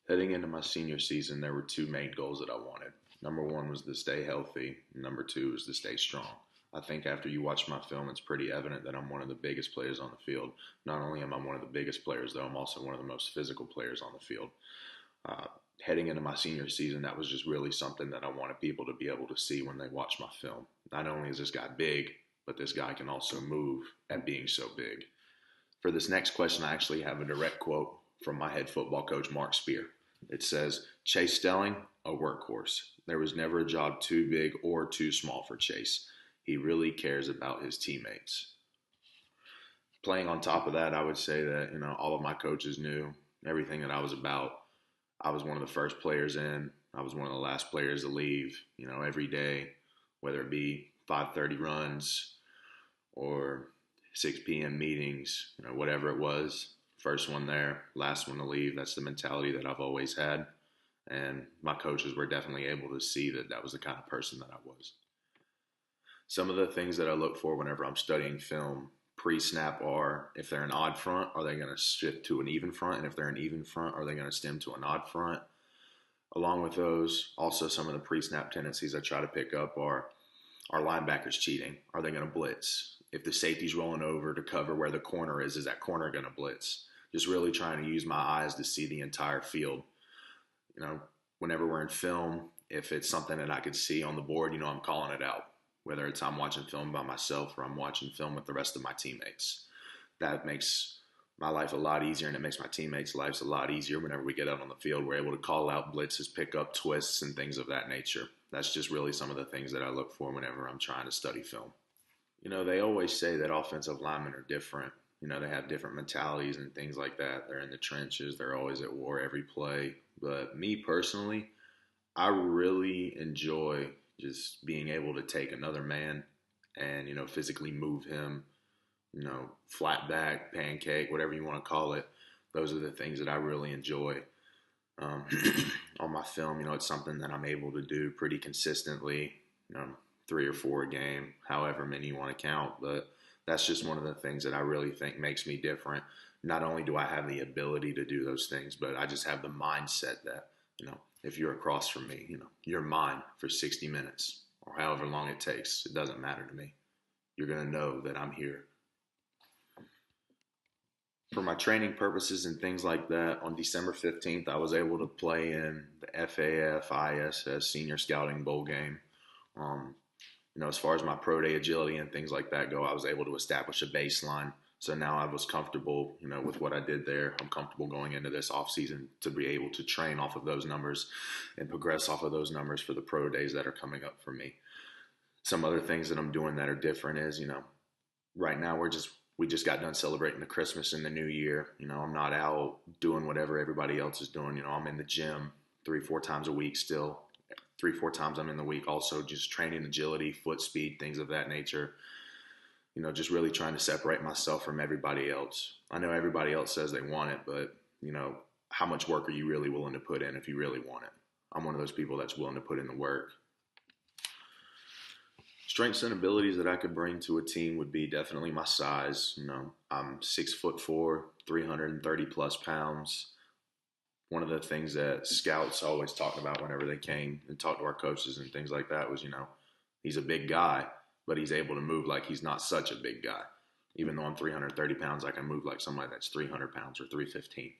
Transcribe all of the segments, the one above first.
Heading into my senior season, there were two main goals that I wanted. Number one was to stay healthy, and number two was to stay strong. I think after you watch my film, it's pretty evident that I'm one of the biggest players on the field. Not only am I one of the biggest players, though, I'm also one of the most physical players on the field. Uh, Heading into my senior season, that was just really something that I wanted people to be able to see when they watch my film. Not only is this guy big, but this guy can also move at being so big. For this next question, I actually have a direct quote from my head football coach, Mark Spear. It says, Chase Stehling, a workhorse. There was never a job too big or too small for Chase. He really cares about his teammates. Playing on top of that, I would say that, all of my coaches knew everything that I was about. I was one of the first players in. I was one of the last players to leave, every day, whether it be 5:30 runs or 6 p.m. meetings, whatever it was. First one there, last one to leave. That's the mentality that I've always had. And my coaches were definitely able to see that that was the kind of person that I was. Some of the things that I look for whenever I'm studying film pre-snap are if they're an odd front, are they going to shift to an even front? And if they're an even front, are they going to stem to an odd front? Along with those, also some of the pre-snap tendencies I try to pick up are linebackers cheating? Are they going to blitz? If the safety's rolling over to cover where the corner is that corner going to blitz? Just really trying to use my eyes to see the entire field. Whenever we're in film, if it's something that I could see on the board, I'm calling it out. Whether it's I'm watching film by myself or I'm watching film with the rest of my teammates. That makes my life a lot easier, and it makes my teammates' lives a lot easier whenever we get out on the field. We're able to call out blitzes, pick up twists, and things of that nature. That's just really some of the things that I look for whenever I'm trying to study film. They always say that offensive linemen are different. They have different mentalities and things like that. They're in the trenches. They're always at war every play. But me personally, I really enjoy just being able to take another man and, physically move him, flat back, pancake, whatever you want to call it. Those are the things that I really enjoy. Um, on my film, it's something that I'm able to do pretty consistently, 3 or 4 a game, however many you want to count. But that's just one of the things that I really think makes me different. Not only do I have the ability to do those things, but I just have the mindset that, if you're across from me, you're mine for 60 minutes or however long it takes. It doesn't matter to me. You're going to know that I'm here. For my training purposes and things like that, on December 15th, I was able to play in the FAF ISS Senior Scouting Bowl game. As far as my pro day agility and things like that go, I was able to establish a baseline. So now I was comfortable, with what I did there. I'm comfortable going into this off season to be able to train off of those numbers and progress off of those numbers for the pro days that are coming up for me. Some other things that I'm doing that are different is, right now we just got done celebrating the Christmas and the New Year. I'm not out doing whatever everybody else is doing. I'm in the gym 3-4 times a week still. 3-4 times I'm in the week also just training agility, foot speed, things of that nature. Just really trying to separate myself from everybody else. I know everybody else says they want it, but, how much work are you really willing to put in if you really want it? I'm one of those people that's willing to put in the work. Strengths and abilities that I could bring to a team would be definitely my size. I'm 6'4", 330 plus pounds. One of the things that scouts always talked about whenever they came and talked to our coaches and things like that was, he's a big guy, but he's able to move like he's not such a big guy. Even though I'm 330 pounds, I can move like somebody that's 300 pounds or 315.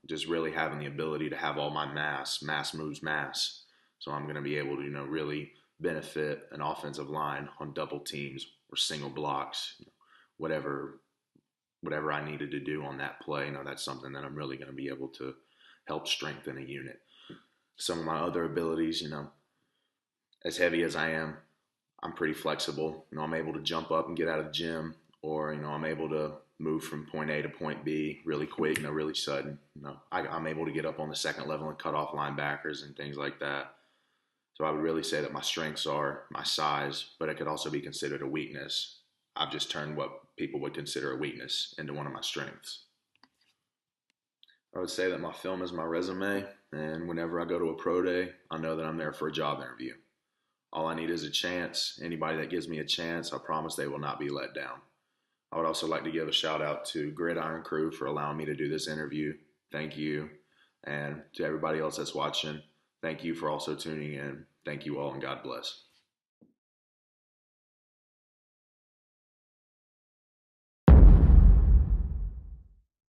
Just really having the ability to have all my mass. Mass moves mass. So I'm going to be able to, really benefit an offensive line on double teams or single blocks, whatever I needed to do on that play. That's something that I'm really going to be able to help strengthen a unit. Some of my other abilities, as heavy as I am, I'm pretty flexible. I'm able to jump up and get out of the gym, or, I'm able to move from point A to point B really quick, really sudden. I'm able to get up on the second level and cut off linebackers and things like that. So I would really say that my strengths are my size, but it could also be considered a weakness. I've just turned what people would consider a weakness into one of my strengths. I would say that my film is my resume, and whenever I go to a pro day, I know that I'm there for a job interview. All I need is a chance. Anybody that gives me a chance, I promise they will not be let down. I would also like to give a shout out to Gridiron Crew for allowing me to do this interview. Thank you. And to everybody else that's watching, thank you for also tuning in. Thank you all, and God bless.